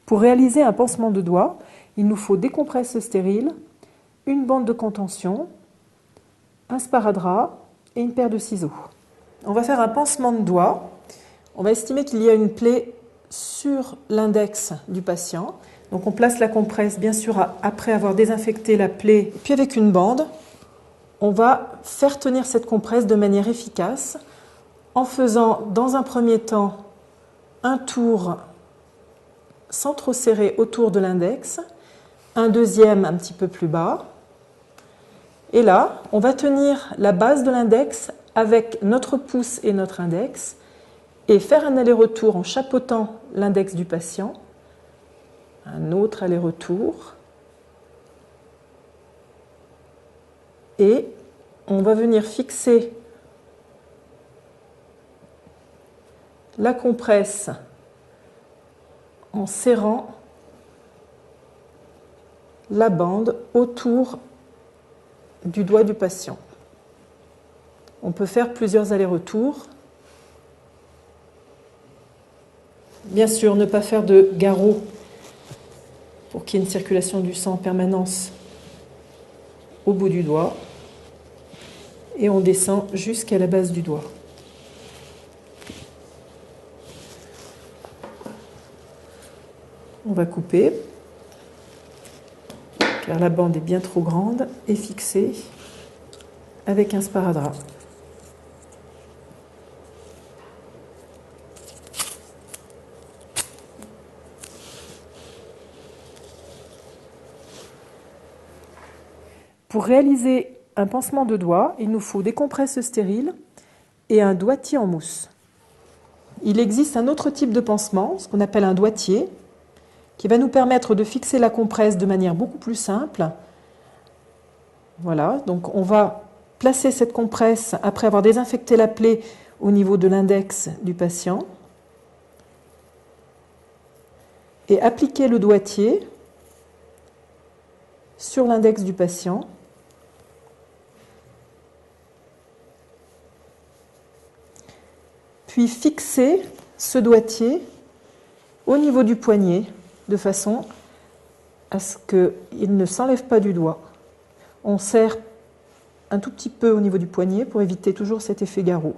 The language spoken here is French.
Pour réaliser un pansement de doigt, il nous faut des compresses stériles, une bande de contention, un sparadrap et une paire de ciseaux. On va faire un pansement de doigt. On va estimer qu'il y a une plaie sur l'index du patient. Donc on place la compresse, bien sûr, après avoir désinfecté la plaie. Puis avec une bande, on va faire tenir cette compresse de manière efficace en faisant dans un premier temps un tour sans trop serrer autour de l'index, un deuxième un petit peu plus bas. Et là, on va tenir la base de l'index avec notre pouce et notre index et faire un aller-retour en chapeautant l'index du patient. Un autre aller-retour. Et on va venir fixer la compresse en serrant la bande autour du doigt du patient. On peut faire plusieurs allers-retours. Bien sûr, ne pas faire de garrot pour qu'il y ait une circulation du sang en permanence au bout du doigt. Et on descend jusqu'à la base du doigt. On va couper, car la bande est bien trop grande, et fixer avec un sparadrap. Pour réaliser un pansement de doigt, il nous faut des compresses stériles et un doigtier en mousse. Il existe un autre type de pansement, ce qu'on appelle un doigtier, qui va nous permettre de fixer la compresse de manière beaucoup plus simple. Voilà, donc on va placer cette compresse après avoir désinfecté la plaie au niveau de l'index du patient et appliquer le doigtier sur l'index du patient. Puis fixer ce doigtier au niveau du poignet de façon à ce qu'il ne s'enlève pas du doigt. On serre un tout petit peu au niveau du poignet pour éviter toujours cet effet garrot.